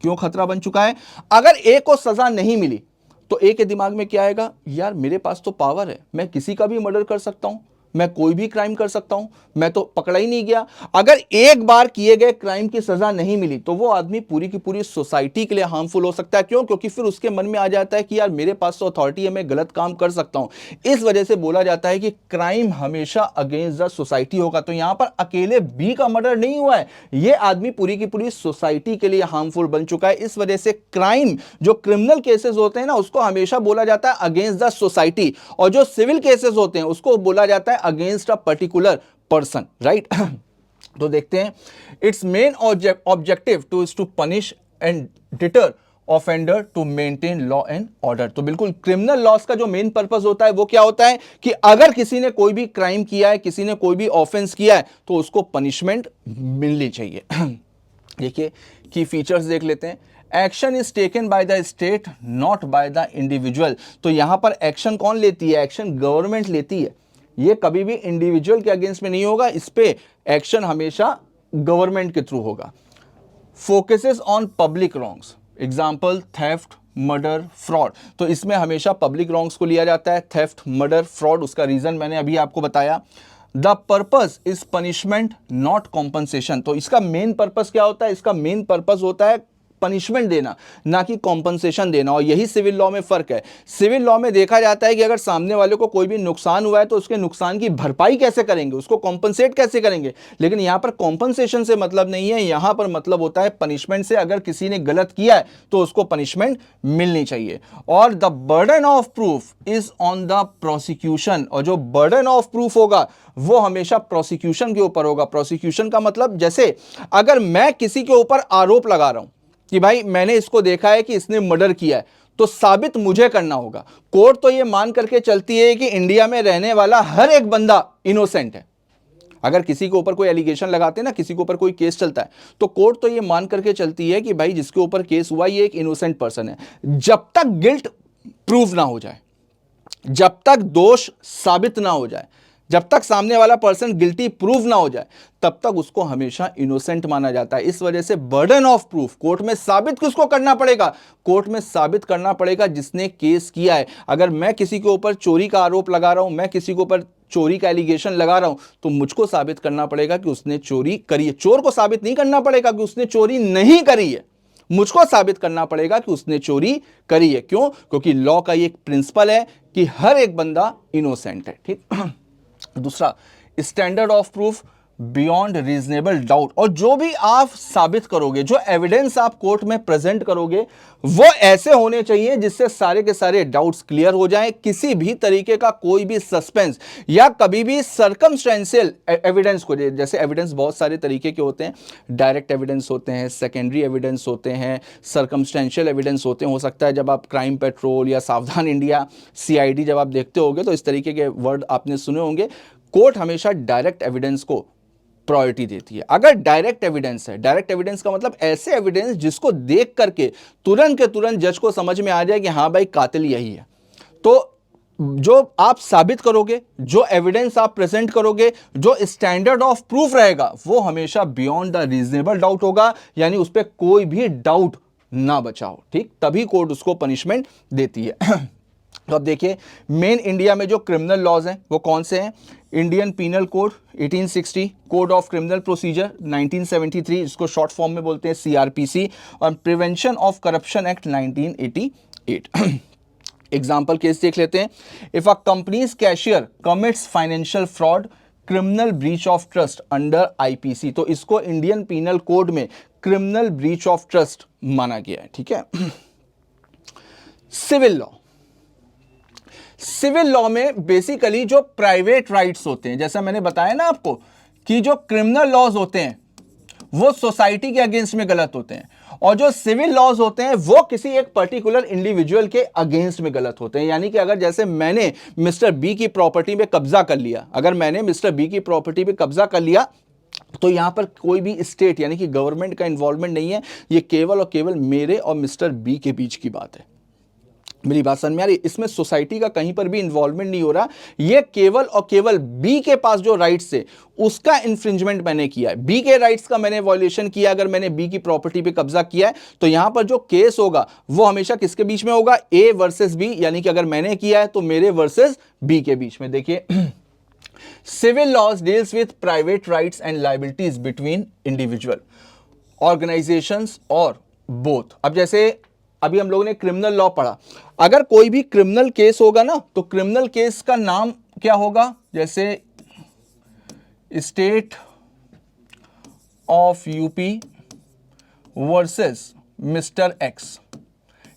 क्यों खतरा बन चुका है, अगर ए को सजा नहीं मिली तो ए के दिमाग में क्या आएगा, यार मेरे पास तो पावर है, मैं किसी का भी मर्डर कर सकता हूं, मैं कोई भी क्राइम कर सकता हूं, मैं तो पकड़ा ही नहीं गया। अगर एक बार किए गए क्राइम की सजा नहीं मिली तो वो आदमी पूरी की पूरी सोसाइटी के लिए हार्मफुल हो सकता है। क्यों, क्योंकि फिर उसके मन में आ जाता है कि यार मेरे पास तो अथॉरिटी है, मैं गलत काम कर सकता हूं। इस वजह से बोला जाता है कि क्राइम हमेशा अगेंस्ट द सोसाइटी होगा। तो यहां पर अकेले बी का मर्डर नहीं हुआ है, यह आदमी पूरी की पूरी सोसाइटी के लिए हार्मफुल बन चुका है। इस वजह से क्राइम, जो क्रिमिनल केसेस होते हैं ना, उसको हमेशा बोला जाता है अगेंस्ट द सोसाइटी, और जो सिविल केसेस होते हैं उसको बोला जाता है against a particular person, right. तो देखते हैं, its main objective to punish and deter offender to maintain law and order. तो बिल्कुल क्रिमिनल लॉस का जो मेन पर्पस होता है वो क्या होता है कि अगर किसी ने कोई भी क्राइम किया है, किसी ने कोई भी ऑफेंस किया है, तो उसको पनिशमेंट मिलनी चाहिए। देखिए की फीचर्स देख लेते हैं। Action is taken by the state not by the individual. तो यहां पर एक्शन कौन लेती है, एक्शन गवर्नमेंट लेती है, ये कभी भी इंडिविजुअल के अगेंस्ट में नहीं होगा, इस पे एक्शन हमेशा गवर्नमेंट के थ्रू होगा। Focuses on public wrongs, example theft, murder, fraud. तो इसमें हमेशा पब्लिक रॉन्ग्स को लिया जाता है, थेफ्ट, मर्डर, फ्रॉड। उसका रीजन मैंने अभी आपको बताया। The purpose is punishment not compensation. तो इसका मेन पर्पस क्या होता है, इसका मेन पर्पस होता है पनिशमेंट देना, ना कि कॉम्पनसेशन देना। और यही सिविल लॉ में फर्क है। सिविल लॉ में देखा जाता है कि अगर सामने वाले को कोई भी नुकसान हुआ है तो उसके नुकसान की भरपाई कैसे करेंगे, उसको कॉम्पनसेट कैसे करेंगे। लेकिन यहां पर कॉम्पनसेशन से मतलब नहीं है, यहां पर मतलब होता है पनिशमेंट से। अगर किसी ने गलत किया है तो उसको पनिशमेंट मिलनी चाहिए। और the burden of proof is on the prosecution. और जो बर्डन ऑफ प्रूफ होगा वो हमेशा प्रोसिक्यूशन के ऊपर होगा। प्रोसिक्यूशन का मतलब, जैसे अगर मैं किसी के ऊपर आरोप लगा रहा हूं कि भाई मैंने इसको देखा है कि इसने मर्डर किया है, तो साबित मुझे करना होगा। कोर्ट तो ये मान करके चलती है कि इंडिया में रहने वाला हर एक बंदा इनोसेंट है। अगर किसी के ऊपर कोई एलिगेशन लगाते हैं ना, किसी के ऊपर कोई केस चलता है, तो कोर्ट तो ये मान करके चलती है कि भाई जिसके ऊपर केस हुआ ये एक इनोसेंट पर्सन है। जब तक गिल्ट प्रूव ना हो जाए, जब तक दोष साबित ना हो जाए, जब तक सामने वाला पर्सन गिल्टी प्रूव ना हो जाए, तब तक उसको हमेशा इनोसेंट माना जाता है। इस वजह से बर्डन ऑफ प्रूफ कोर्ट में साबित किसको करना पड़ेगा, कोर्ट में साबित करना पड़ेगा जिसने केस किया है। अगर मैं किसी के ऊपर चोरी का आरोप लगा रहा हूं, मैं किसी के ऊपर चोरी का एलिगेशन लगा रहा हूं, तो मुझको साबित करना पड़ेगा कि उसने चोरी करी है। चोर को साबित नहीं करना पड़ेगा कि उसने चोरी नहीं करी है, मुझको साबित करना पड़ेगा कि उसने चोरी करी है। क्यों, क्योंकि लॉ का ये एक प्रिंसिपल है कि हर एक बंदा इनोसेंट है, ठीक। दूसरा, standard of proof beyond reasonable doubt. और जो भी आप साबित करोगे, जो एविडेंस आप कोर्ट में प्रेजेंट करोगे, वो ऐसे होने चाहिए जिससे सारे के सारे डाउट्स क्लियर हो जाएं। किसी भी तरीके का कोई भी सस्पेंस या कभी भी सर्कमस्टेंशियल एविडेंस को, जैसे एविडेंस बहुत सारे तरीके के होते हैं, डायरेक्ट एविडेंस होते हैं, सेकेंडरी एविडेंस होते हैं, सर्कमस्टेंशियल एविडेंस होते हैं। हो सकता है जब आप क्राइम पेट्रोल या सावधान इंडिया, CID जब आप देखते होंगे तो इस तरीके के वर्ड आपने सुने होंगे। कोर्ट हमेशा डायरेक्ट एविडेंस को प्रायोरिटी देती है। अगर डायरेक्ट एविडेंस है, डायरेक्ट एविडेंस का मतलब ऐसे एविडेंस जिसको देख करके तुरंत के तुरंत जज को समझ में आ जाए कि हाँ भाई कातिल यही है, तो जो आप साबित करोगे, जो एविडेंस आप प्रेजेंट करोगे, जो स्टैंडर्ड ऑफ प्रूफ रहेगा, वो हमेशा बियॉन्ड द रीजनेबल डाउट होगा, यानी उस पर कोई भी डाउट ना बचा हो, ठीक, तभी कोर्ट उसको पनिशमेंट देती है। तो अब देखिए मेन इंडिया में जो क्रिमिनल लॉज हैं वो कौन से हैं? Indian penal code 1860, code of criminal procedure 1973, इसको शॉर्ट फॉर्म में बोलते हैं सीआरपीसी, और prevention of corruption act 1988। Example case देख लेते हैं। If a company's cashier commits financial fraud, criminal breach of trust under IPC, तो इसको इंडियन पीनल कोड में क्रिमिनल ब्रीच ऑफ ट्रस्ट माना गया है, ठीक है। सिविल लॉ, सिविल लॉ में बेसिकली जो प्राइवेट राइट्स होते हैं, जैसा मैंने बताया ना आपको कि जो क्रिमिनल लॉज होते हैं वो सोसाइटी के अगेंस्ट में गलत होते हैं, और जो सिविल लॉज होते हैं वो किसी एक पर्टिकुलर इंडिविजुअल के अगेंस्ट में गलत होते हैं। यानी कि अगर जैसे मैंने मिस्टर बी की प्रॉपर्टी पे कब्जा कर लिया, अगर मैंने मिस्टर बी की प्रॉपर्टी पे कब्जा कर लिया, तो यहां पर कोई भी स्टेट यानी कि गवर्नमेंट का इन्वॉल्वमेंट नहीं है, ये केवल और केवल मेरे और मिस्टर बी के बीच की बात है। मेरी बात समझ में आ रही? इसमें सोसाइटी का कहीं पर भी इन्वॉल्वमेंट नहीं हो रहा, ये केवल और केवल बी के पास जो राइट्स है उसका इन्फ्रिंजमेंट मैंने किया है, बी के राइट्स का मैंने वॉल्यूशन किया। अगर मैंने बी की प्रॉपर्टी पे कब्जा किया है तो यहां पर जो केस होगा वो हमेशा किसके बीच में होगा? ए वर्सेस बी, यानी कि अगर मैंने किया है तो मेरे वर्सेस बी के बीच में। देखिए civil laws deals with private rights and liabilities between individual organisations और बोथ। अब जैसे अभी हम लोगों ने क्रिमिनल लॉ पढ़ा, अगर कोई भी क्रिमिनल केस होगा ना तो क्रिमिनल केस का नाम क्या होगा? जैसे state of UP versus mister x,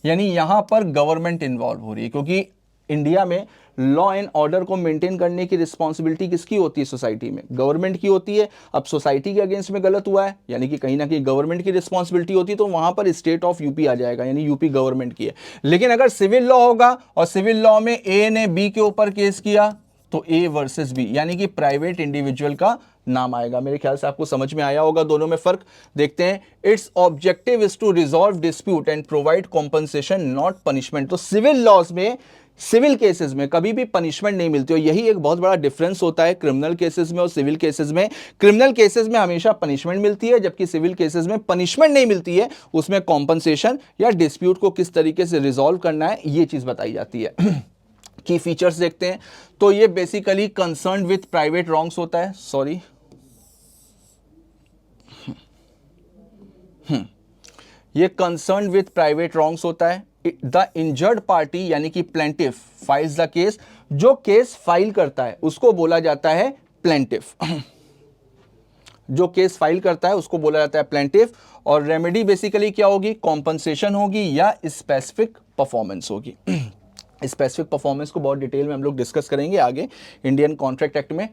यानी यहां पर गवर्नमेंट इन्वॉल्व हो रही है, क्योंकि इंडिया में लॉ एंड ऑर्डर को मेंटेन करने की रिस्पॉन्सिबिलिटी किसकी होती है? सोसाइटी में, गवर्नमेंट की होती है। अब सोसाइटी के अगेंस्ट में गलत हुआ है यानी कि कहीं ना कहीं गवर्नमेंट की रिस्पॉन्सिबिलिटी होती है, तो वहां पर स्टेट ऑफ यूपी आ जाएगा, यानी यूपी गवर्नमेंट की है। लेकिन अगर सिविल लॉ होगा और सिविल लॉ में ए ने बी के ऊपर केस किया तो ए वर्सेस बी, यानी कि प्राइवेट इंडिविजुअल का नाम आएगा। मेरे ख्याल से आपको समझ में आया होगा दोनों में फर्क। देखते हैं, its objective is to resolve dispute and provide compensation not punishment. तो सिविल लॉज में, सिविल केसेस में कभी भी पनिशमेंट नहीं मिलती, और यही एक बहुत बड़ा डिफरेंस होता है क्रिमिनल केसेस में और सिविल केसेस में। क्रिमिनल केसेस में हमेशा पनिशमेंट मिलती है, जबकि सिविल केसेस में पनिशमेंट नहीं मिलती है, उसमें कॉम्पनसेशन या डिस्प्यूट को किस तरीके से रिजॉल्व करना है ये चीज बताई जाती है। की फीचर्स देखते हैं, तो ये basically concern with private wrongs होता है, सॉरी ये कंसर्न विथ प्राइवेट रॉन्ग्स होता है। द इंजर्ड पार्टी यानी कि प्लेंटिफ फाइल्स द केस, जो केस फाइल करता है उसको बोला जाता है प्लेंटिफ। जो केस फाइल करता है उसको बोला जाता है प्लेंटिफ। और रेमेडी बेसिकली क्या होगी? कॉम्पनसेशन होगी या स्पेसिफिक परफॉर्मेंस होगी। स्पेसिफिक परफॉर्मेंस को बहुत डिटेल में हम लोग डिस्कस करेंगे आगे इंडियन कॉन्ट्रैक्ट एक्ट में।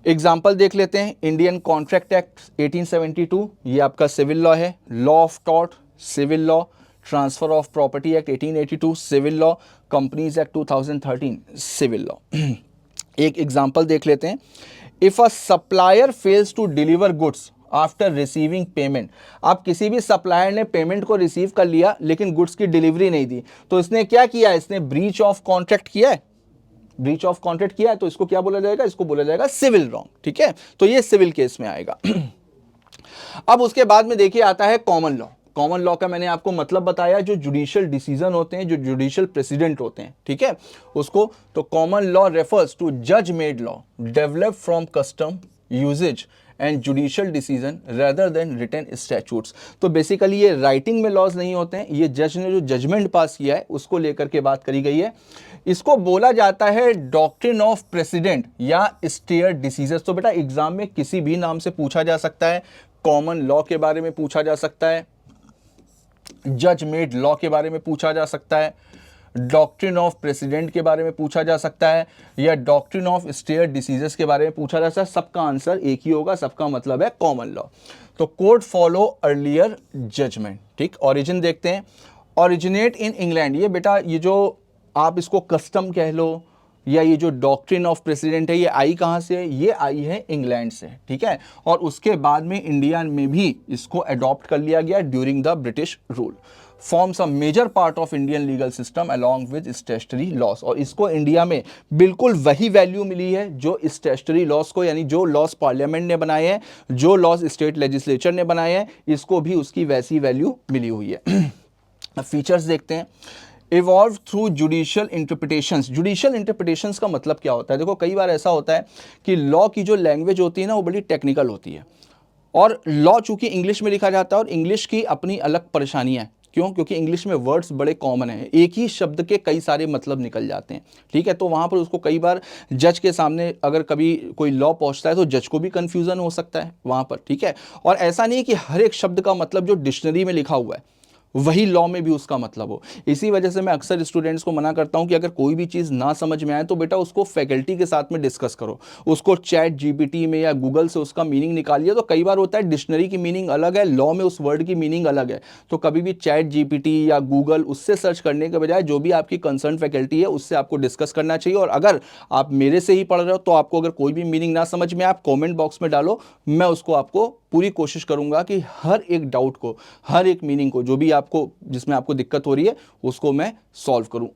एग्जाम्पल देख लेते हैं, इंडियन कॉन्ट्रैक्ट एक्ट 1872, ये आपका सिविल लॉ है। Law of tort civil law, transfer of property act 1882 civil law, companies act 2013 civil law. एक एग्जाम्पल देख लेते हैं, if a supplier fails to deliver goods after receiving payment. आप किसी भी सप्लायर ने पेमेंट को रिसीव कर लिया लेकिन गुड्स की डिलीवरी नहीं दी, तो इसने क्या किया? इसने ब्रीच ऑफ कॉन्ट्रैक्ट किया है, ब्रीच ऑफ कॉन्ट्रैक्ट किया है, तो इसको क्या बोला जाएगा? इसको बोला जाएगा सिविल रॉन्ग, ठीक है। तो ये सिविल केस में आएगा। अब उसके बाद में देखिए आता है कॉमन लॉ। कॉमन लॉ का मैंने आपको मतलब बताया, जो जुडिशियल डिसीजन होते हैं, जो जुडिशियल प्रेसिडेंट होते हैं, ठीक है, उसको। तो कॉमन लॉ रेफर्स टू जज made law develop from custom usage and judicial decision rather than written statutes. तो बेसिकली ये राइटिंग में लॉज नहीं होते हैं, ये जज ने जो जजमेंट पास किया है उसको लेकर के बात करी गई है। इसको बोला जाता है डॉक्ट्रिन ऑफ प्रेसिडेंट या स्टेयर डिसीजन। तो बेटा एग्जाम में किसी भी नाम से पूछा जा सकता है, कॉमन लॉ के बारे में पूछा जा सकता है, जज मेड लॉ के बारे में पूछा जा सकता है, डॉक्ट्रिन ऑफ प्रेसिडेंट के बारे में पूछा जा सकता है, या डॉक्ट्रिन ऑफ स्टेयर डिसीजेस के बारे में पूछा जा सकता है। सबका आंसर एक ही होगा, सबका मतलब है कॉमन लॉ। तो कोर्ट फॉलो अर्लियर जजमेंट, ठीक। ओरिजिन देखते हैं, ओरिजिनेट इन इंग्लैंड। ये बेटा ये जो आप इसको कस्टम कह लो या ये जो डॉक्ट्रिन ऑफ प्रेसिडेंट है, ये आई कहाँ से है? ये आई है इंग्लैंड से, ठीक है। और उसके बाद में इंडिया में भी इसको अडॉप्ट कर लिया गया during the British rule. Forms a major part of Indian legal system along with statutory laws. और इसको इंडिया में बिल्कुल वही वैल्यू मिली है जो स्टैट्यूटरी लॉस को, यानी जो लॉस पार्लियामेंट ने बनाए हैं, जो लॉस स्टेट लेजिस्लेचर ने बनाए हैं, इसको भी उसकी वैसी वैल्यू मिली हुई है। फीचर्स देखते हैं। Evolve through judicial interpretations. Judicial interpretations का मतलब क्या होता है? देखो कई बार ऐसा होता है कि लॉ की जो लैंग्वेज होती है ना वो बड़ी टेक्निकल होती है, और लॉ चूंकि इंग्लिश में लिखा जाता है और इंग्लिश की अपनी अलग परेशानियां हैं। क्यों? क्योंकि इंग्लिश में वर्ड्स बड़े कॉमन हैं, एक ही शब्द के कई सारे मतलब निकल जाते हैं। ठीक है, तो वहां पर उसको कई बार जज के सामने अगर कभी कोई लॉ पहुंचता है तो जज को भी कंफ्यूजन हो सकता है वहां पर। ठीक है, और ऐसा नहीं है कि हर एक शब्द का मतलब जो डिक्शनरी में लिखा हुआ है वही लॉ में भी उसका मतलब हो। इसी वजह से मैं अक्सर स्टूडेंट्स को मना करता हूं कि अगर कोई भी चीज़ ना समझ में आए तो बेटा उसको फैकल्टी के साथ में डिस्कस करो, उसको चैट जीपीटी में या गूगल से उसका मीनिंग निकालिए। तो कई बार होता है डिक्शनरी की मीनिंग अलग है, लॉ में उस वर्ड की मीनिंग अलग है, तो कभी भी चैट जीपीटी या गूगल उससे सर्च करने के बजाय जो भी आपकी कंसर्न फैकल्टी है उससे आपको डिस्कस करना चाहिए। और अगर आप मेरे से ही पढ़ रहे हो तो आपको अगर कोई भी मीनिंग ना समझ में आप कॉमेंट बॉक्स में डालो, मैं उसको आपको पूरी कोशिश करूंगा कि हर एक डाउट को, हर एक मीनिंग को, जो भी आपको जिसमें आपको दिक्कत हो रही है उसको मैं सॉल्व करूं।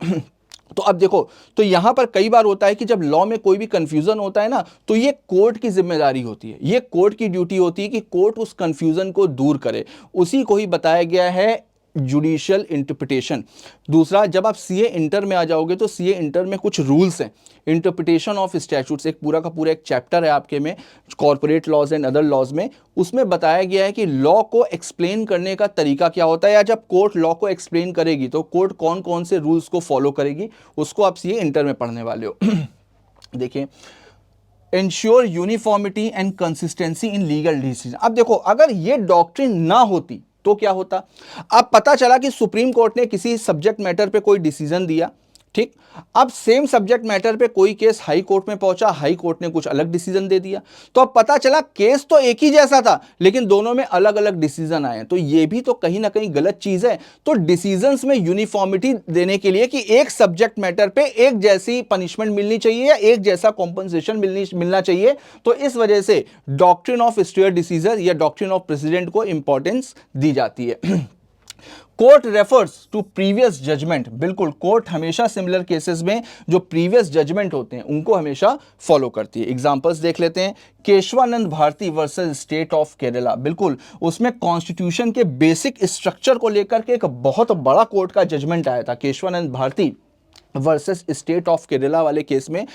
तो अब देखो, तो यहां पर कई बार होता है कि जब लॉ में कोई भी कंफ्यूजन होता है ना तो ये कोर्ट की जिम्मेदारी होती है, ये कोर्ट की ड्यूटी होती है कि कोर्ट उस कंफ्यूजन को दूर करे। उसी को ही बताया गया है जुडिशियल इंटरप्रिटेशन। दूसरा, जब आप सीए इंटर में आ जाओगे तो सीए इंटर में कुछ रूल्स हैं, इंटरप्रिटेशन ऑफ स्टैट्यूट्स, एक पूरा का पूरा एक चैप्टर है आपके में corporate laws and other laws में। उसमें बताया गया है कि लॉ को एक्सप्लेन करने का तरीका क्या होता है, या जब कोर्ट लॉ को एक्सप्लेन करेगी तो कोर्ट कौन कौन से रूल्स को फॉलो करेगी, उसको आप सीए इंटर में पढ़ने वाले हो। देखिए, ensure uniformity and consistency in legal decision. अब देखो, अगर ये डॉक्ट्रिन ना होती तो क्या होता? अब पता चला कि सुप्रीम कोर्ट ने किसी सब्जेक्ट मैटर पे कोई डिसीजन दिया, ठीक, अब सेम सब्जेक्ट मैटर पे कोई केस हाई कोर्ट में पहुंचा, हाई कोर्ट ने कुछ अलग डिसीजन दे दिया, तो अब पता चला केस तो एक ही जैसा था लेकिन दोनों में अलग अलग डिसीजन आए। तो ये भी तो कहीं ना कहीं गलत चीज है। तो डिसीजंस में यूनिफॉर्मिटी देने के लिए कि एक सब्जेक्ट मैटर पे एक जैसी पनिशमेंट मिलनी चाहिए या एक जैसा कॉम्पनसेशन मिलना चाहिए, तो इस वजह से डॉक्ट्रिन ऑफ स्टेयर डिसीजन या डॉक्ट्रिन ऑफ प्रेसिडेंट को इंपॉर्टेंस दी जाती है। Court refers to previous judgment. बिल्कुल, कोर्ट हमेशा सिमिलर केसेस में जो प्रीवियस जजमेंट होते हैं उनको हमेशा फॉलो करती है। एग्जांपल्स देख लेते हैं। Keshavananda Bharati versus state of Kerala. बिल्कुल, उसमें कॉन्स्टिट्यूशन के बेसिक स्ट्रक्चर को लेकर के एक बहुत बड़ा कोर्ट का जजमेंट आया था। Keshavananda Bharati versus state of Kerala वाले केस में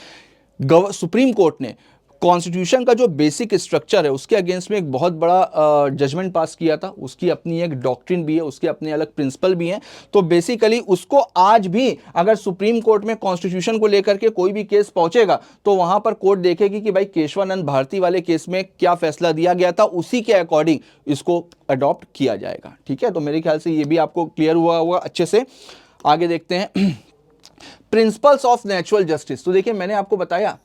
सुप्रीम कोर्ट ने कॉन्स्टिट्यूशन का जो बेसिक स्ट्रक्चर है उसके अगेंस्ट में एक बहुत बड़ा जजमेंट पास किया था। उसकी अपनी एक डॉक्ट्रिन भी है, उसके अपने अलग प्रिंसिपल भी हैं। तो बेसिकली उसको आज भी अगर सुप्रीम कोर्ट में कॉन्स्टिट्यूशन को लेकर के कोई भी केस पहुंचेगा तो वहां पर कोर्ट देखेगी कि भाई केशवानंद भारती वाले केस में क्या फैसला दिया गया था, उसी के अकॉर्डिंग इसको अडॉप्ट किया जाएगा। ठीक है, तो मेरे ख्याल से ये भी आपको क्लियर हुआ होगा अच्छे से। आगे देखते हैं प्रिंसिपल्स ऑफ नेचुरल जस्टिस। तो देखिए, मैंने आपको बताया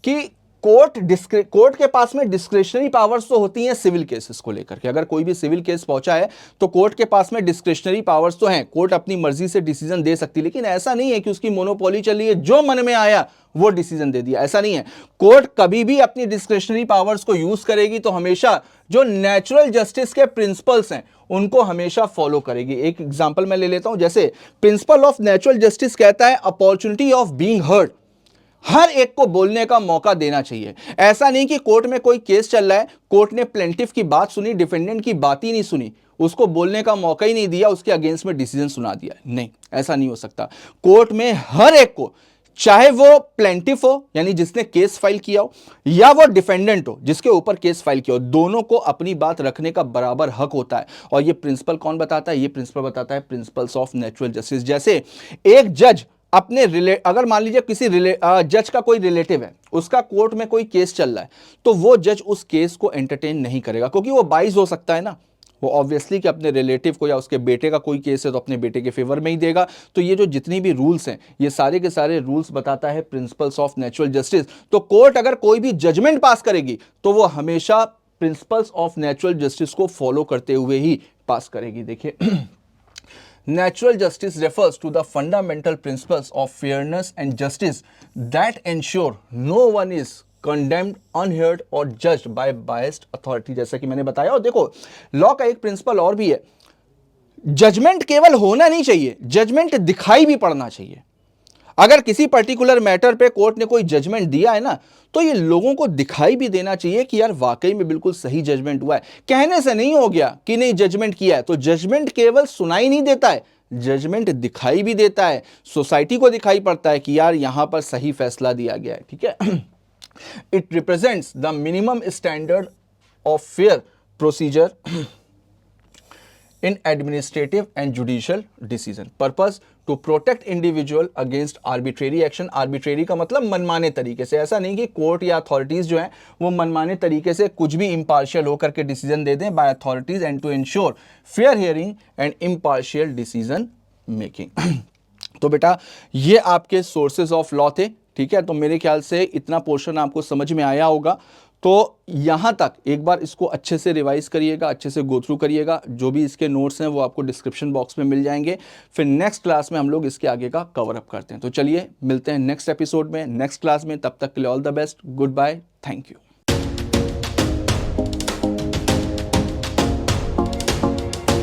कि कोर्ट के पास में डिस्क्रिशनरी पावर्स तो होती हैं सिविल केसेस को लेकर के। अगर कोई भी सिविल केस पहुंचा है तो कोर्ट के पास में डिस्क्रिशनरी पावर्स तो हैं, कोर्ट अपनी मर्जी से डिसीजन दे सकती है, लेकिन ऐसा नहीं है कि उसकी मोनोपोली चली है, जो मन में आया वो डिसीजन दे दिया, ऐसा नहीं है। कोर्ट कभी भी अपनी डिस्क्रिशनरी पावर्स को यूज करेगी तो हमेशा जो नेचुरल जस्टिस के प्रिंसिपल्स हैं उनको हमेशा फॉलो करेगी। एक एग्जांपल मैं ले लेता हूं, जैसे प्रिंसिपल ऑफ नेचुरल जस्टिस कहता है अपॉर्चुनिटी ऑफ बीइंग हर्ड, हर एक को बोलने का मौका देना चाहिए। ऐसा नहीं कि कोर्ट में कोई केस चल रहा है, कोर्ट ने प्लेंटिफ की बात सुनी, डिफेंडेंट की बात ही नहीं सुनी, उसको बोलने का मौका ही नहीं दिया, उसके अगेंस्ट में डिसीजन सुना दिया। नहीं, ऐसा नहीं हो सकता। कोर्ट में हर एक को, चाहे वो प्लेंटिफ हो यानी जिसने केस फाइल किया हो, या वो डिफेंडेंट हो जिसके ऊपर केस फाइल किया हो, दोनों को अपनी बात रखने का बराबर हक होता है। और ये प्रिंसिपल कौन बताता है? ये प्रिंसिपल बताता है प्रिंसिपल्स ऑफ नेचुरल जस्टिस। जैसे एक जज अपने अगर मान लीजिए किसी जज का कोई रिलेटिव है, उसका कोर्ट में कोई केस चल रहा है, तो वो जज उस केस को एंटरटेन नहीं करेगा, क्योंकि वो बाइस हो सकता है ना, वो ऑब्वियसली कि अपने रिलेटिव को या उसके बेटे का कोई केस है तो अपने बेटे के फेवर में ही देगा। तो ये जो जितनी भी रूल्स हैं ये सारे के सारे रूल्स बताता है प्रिंसिपल्स ऑफ नेचुरल जस्टिस। तो कोर्ट अगर कोई भी जजमेंट पास करेगी तो वो हमेशा प्रिंसिपल्स ऑफ नेचुरल जस्टिस को फॉलो करते हुए ही पास करेगी। देखिए, Natural justice refers to the fundamental principles of fairness and justice that ensure no one is condemned, unheard or judged by biased authority। जैसा कि मैंने बताया। और देखो, लॉ का एक प्रिंसिपल और भी है जजमेंट केवल होना नहीं चाहिए, जजमेंट दिखाई भी पड़ना चाहिए। अगर किसी पर्टिकुलर मैटर पे कोर्ट ने कोई जजमेंट दिया है ना, तो ये लोगों को दिखाई भी देना चाहिए कि यार वाकई में बिल्कुल सही जजमेंट हुआ है। कहने से नहीं हो गया कि नहीं जजमेंट किया है, तो जजमेंट केवल सुनाई नहीं देता है, जजमेंट दिखाई भी देता है, सोसाइटी को दिखाई पड़ता है कि यार यहां पर सही फैसला दिया गया है। ठीक है। It represents the minimum standard of fair procedure in administrative and judicial decision. Purpose to protect individual against arbitrary action. Arbitrary का मतलब मनमाने तरीके से, ऐसा नहीं कि कोर्ट या अथॉरिटीज जो है वो मनमाने तरीके से कुछ भी इम्पार्शियल होकर के डिसीजन दे दें by authorities, and to ensure fair hearing and impartial decision making. तो बेटा ये आपके सोर्सेज ऑफ लॉ थे। ठीक है, तो मेरे ख्याल से इतना पोर्शन आपको समझ में आया होगा। तो यहां तक एक बार इसको अच्छे से रिवाइज करिएगा, अच्छे से गो थ्रू करिएगा। जो भी इसके नोट्स हैं वो आपको डिस्क्रिप्शन बॉक्स में मिल जाएंगे। फिर नेक्स्ट क्लास में हम लोग इसके आगे का कवर अप करते हैं। तो चलिए मिलते हैं नेक्स्ट एपिसोड में, नेक्स्ट क्लास में। तब तक के लिए all the best, goodbye, thank you.